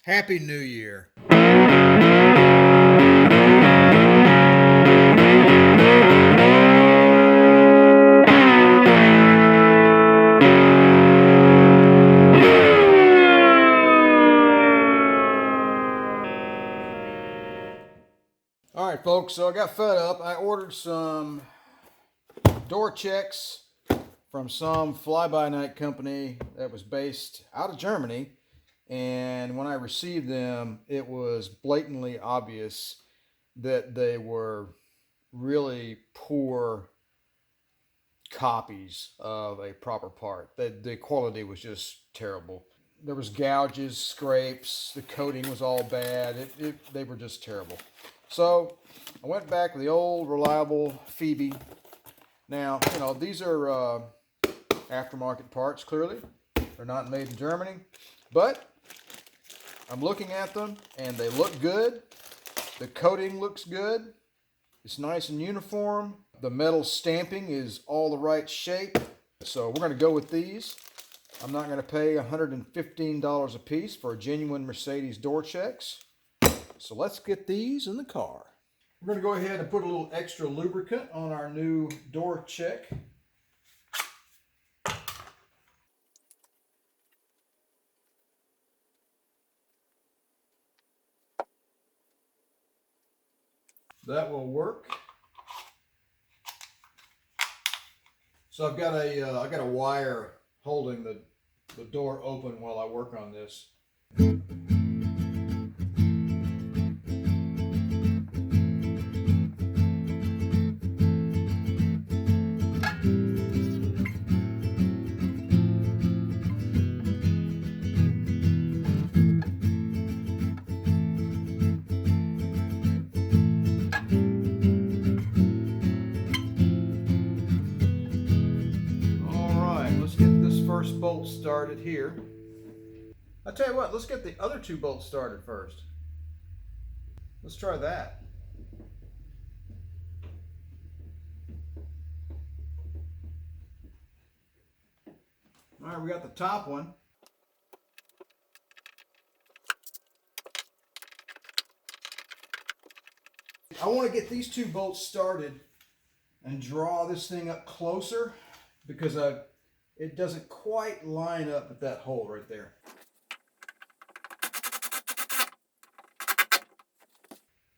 Happy New Year. All right, folks, so I got fed up. I ordered some door checks from some fly-by-night company that was based out of Germany. And when I received them, it was blatantly obvious that they were really poor copies of a proper part. The quality was just terrible. There was gouges, scrapes, the coating was all bad. They were just terrible. So I went back to the old reliable Phoebe. Now, these are aftermarket parts, clearly. They're not made in Germany. But I'm looking at them and they look good. The coating looks good. It's nice and uniform. The metal stamping is all the right shape. So we're going to go with these. I'm not going to pay $115 a piece for genuine Mercedes door checks. So let's get these in the car. We're going to go ahead and put a little extra lubricant on our new door check. That will work. So I've got a wire holding the door open while I work on this. First bolt started here. I'll tell you what, let's get the other two bolts started first. Let's try that. All right, we got the top one. I want to get these two bolts started and draw this thing up closer because it doesn't quite line up at that hole right there.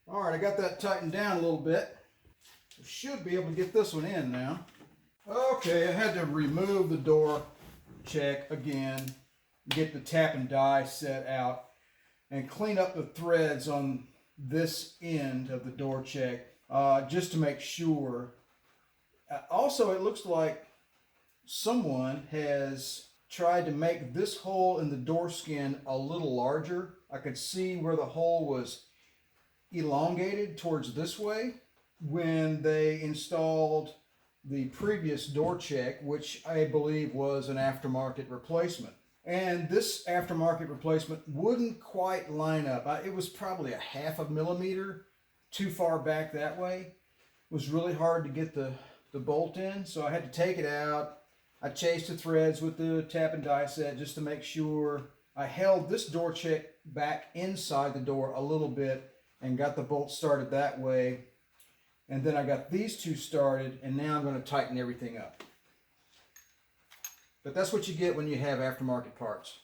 All right, I got that tightened down a little bit. I should be able to get this one in now. Okay, I had to remove the door check again, get the tap and die set out, and clean up the threads on this end of the door check just to make sure. Also, it looks like someone has tried to make this hole in the door skin a little larger. I could see where the hole was elongated towards this way when they installed the previous door check, which I believe was an aftermarket replacement. And this aftermarket replacement wouldn't quite line up. It was probably a ½ millimeter too far back that way. It was really hard to get the bolt in, so I had to take it out. I chased the threads with the tap and die set just to make sure. I held this door check back inside the door a little bit and got the bolt started that way. And then I got these two started, and now I'm going to tighten everything up. But that's what you get when you have aftermarket parts.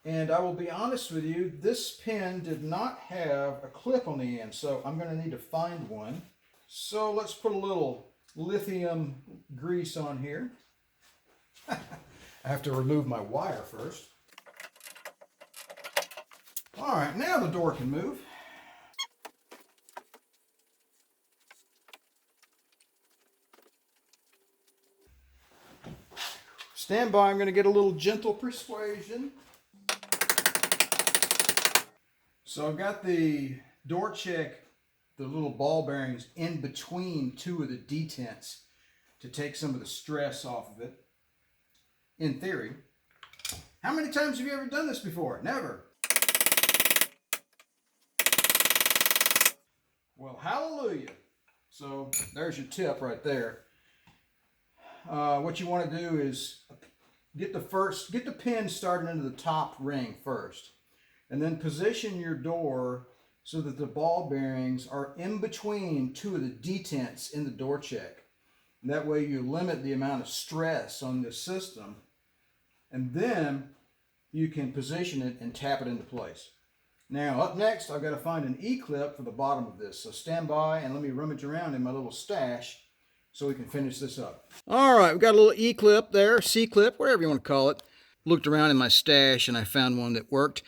And I will be honest with you, this pin did not have a clip on the end, so I'm going to need to find one. So let's put a little lithium grease on here. I have to remove my wire first. All right, now the door can move. Stand by, I'm going to get a little gentle persuasion. So I've got the door check, the little ball bearings in between two of the detents to take some of the stress off of it. In theory. How many times have you ever done this before? Never. Well, hallelujah. So there's your tip right there. what you want to do is get the pin started into the top ring first, and then position your door so that the ball bearings are in between two of the detents in the door check. And that way you limit the amount of stress on the system, and then you can position it and tap it into place. Now up next, I've got to find an E-clip for the bottom of this. So stand by and let me rummage around in my little stash so we can finish this up. All right, we've got a little E-clip there, C-clip, whatever you want to call it. Looked around in my stash and I found one that worked.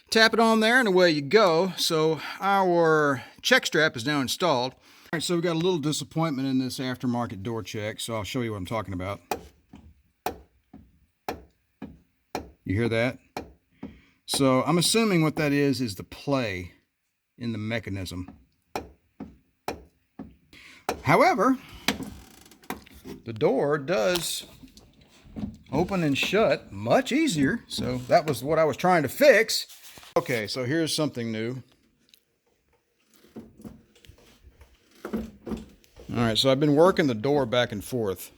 Tap it on there and away you go. So our check strap is now installed. All right, so we've got a little disappointment in this aftermarket door check, so I'll show you what I'm talking about. You hear that? So I'm assuming what that is the play in the mechanism. However, the door does open and shut much easier, so that was what I was trying to fix. Okay, so here's something new. All right, so I've been working the door back and forth,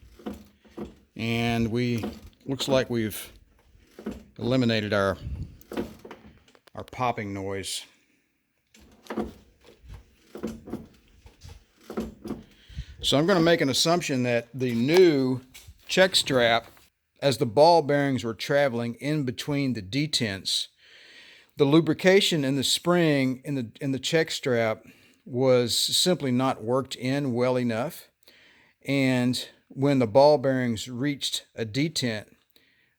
and looks like we've eliminated our popping noise. So I'm going to make an assumption that the new check strap, as the ball bearings were traveling in between the detents, the lubrication in the spring in the check strap was simply not worked in well enough, and when the ball bearings reached a detent,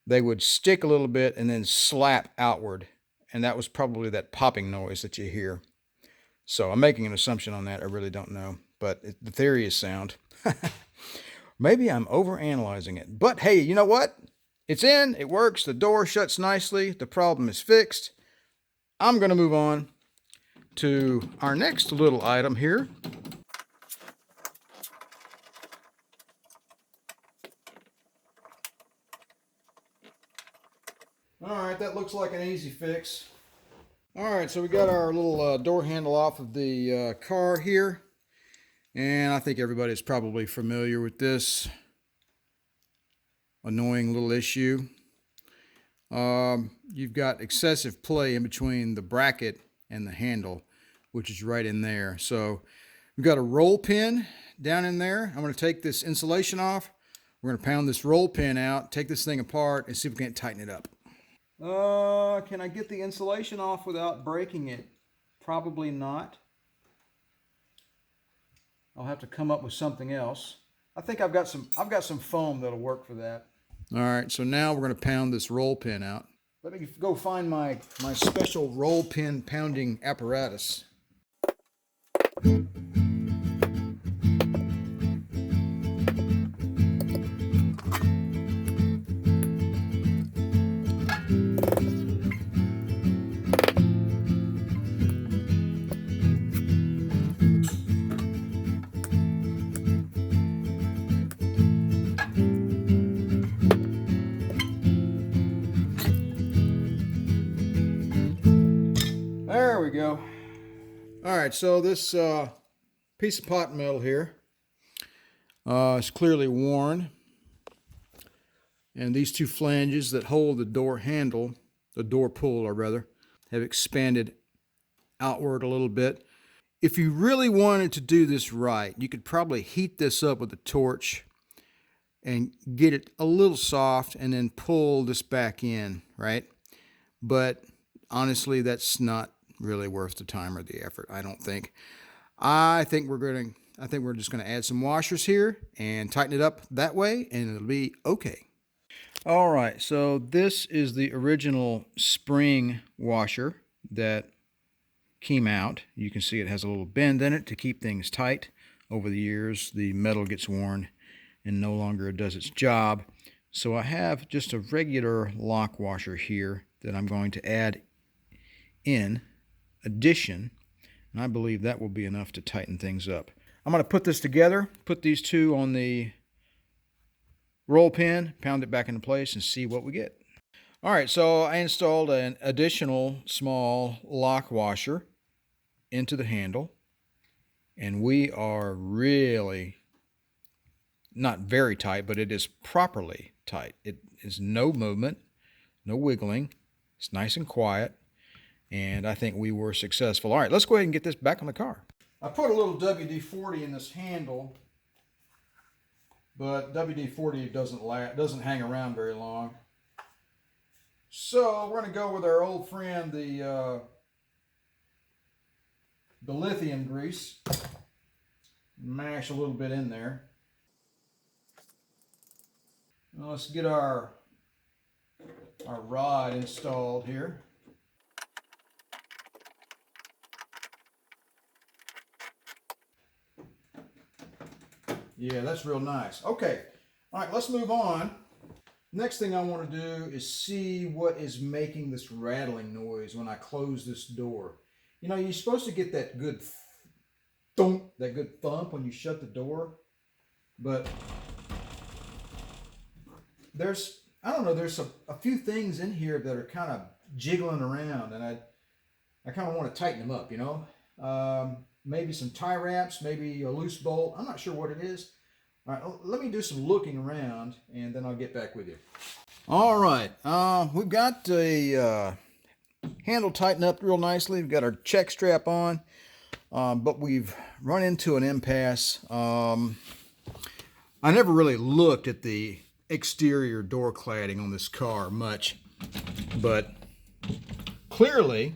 they would stick a little bit and then slap outward, and that was probably that popping noise that you hear. So I'm making an assumption on that. I really don't know, but the theory is sound. Maybe I'm overanalyzing it, but hey, you know what? It's in, it works, the door shuts nicely, the problem is fixed. I'm going to move on to our next little item here. All right, that looks like an easy fix. All right, so we got our little door handle off of the car here, and I think everybody's probably familiar with this annoying little issue. You've got excessive play in between the bracket and the handle, which is right in there. So we've got a roll pin down in there. I'm going to take this insulation off. We're going to pound this roll pin out, take this thing apart, and see if we can't tighten it up. Can I get the insulation off without breaking it? Probably not. I'll have to come up with something else. I think I've got some foam that'll work for that. All right, so now we're going to pound this roll pin out. Let me go find my special roll pin pounding apparatus. There we go. All right, so this piece of pot metal here is clearly worn, and these two flanges that hold the door handle, the door puller rather, have expanded outward a little bit. If you really wanted to do this right, you could probably heat this up with a torch and get it a little soft and then pull this back in, right? But honestly, that's not really worth the time or the effort, I don't think. I think we're just going to add some washers here and tighten it up that way, and it'll be okay. All right, so this is the original spring washer that came out. You can see it has a little bend in it to keep things tight. Over the years, the metal gets worn and no longer does its job. So I have just a regular lock washer here that I'm going to add in addition, and I believe that will be enough to tighten things up. I'm going to put this together, put these two on the roll pin, pound it back into place, and see what we get. All right, so I installed an additional small lock washer into the handle, and we are really not very tight, but it is properly tight. It is no movement, no wiggling. It's nice and quiet, and I think we were successful. All right, let's go ahead and get this back on the car. I put a little WD-40 in this handle, but WD-40 doesn't hang around very long. So we're going to go with our old friend, the lithium grease. Mash a little bit in there. Now let's get our rod installed here. Yeah, that's real nice. Okay, all right, let's move on. Next thing I want to do is see what is making this rattling noise when I close this door. You know, you're supposed to get that good thump, that good thump when you shut the door, but there's a few things in here that are kind of jiggling around, and I kind of want to tighten them up, you know. Maybe some tie wraps, maybe a loose bolt. I'm not sure what it is. All right, let me do some looking around, and then I'll get back with you. All right, we've got a handle tightened up real nicely. We've got our check strap on, but we've run into an impasse. I never really looked at the exterior door cladding on this car much, but clearly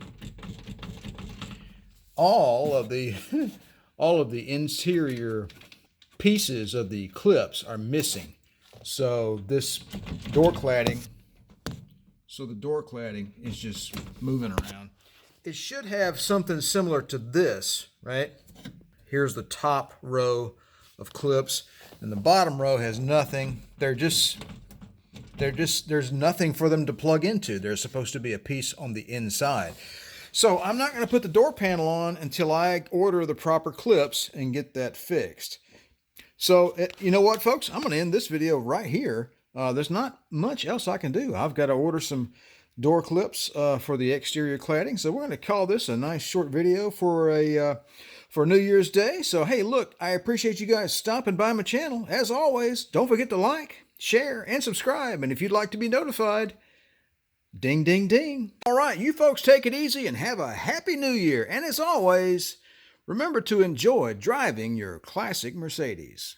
all of the interior pieces of the clips are missing. So this door cladding, the door cladding is just moving around. It should have something similar to this, right? Here's the top row of clips, and the bottom row has nothing. There's nothing for them to plug into. There's supposed to be a piece on the inside. So I'm not going to put the door panel on until I order the proper clips and get that fixed. So you know what, folks? I'm going to end this video right here. There's not much else I can do. I've got to order some door clips for the exterior cladding. So we're going to call this a nice short video for New Year's Day. So hey, look, I appreciate you guys stopping by my channel. As always, don't forget to like, share, and subscribe. And if you'd like to be notified, ding, ding, ding. All right, you folks take it easy and have a happy new year. And as always, remember to enjoy driving your classic Mercedes.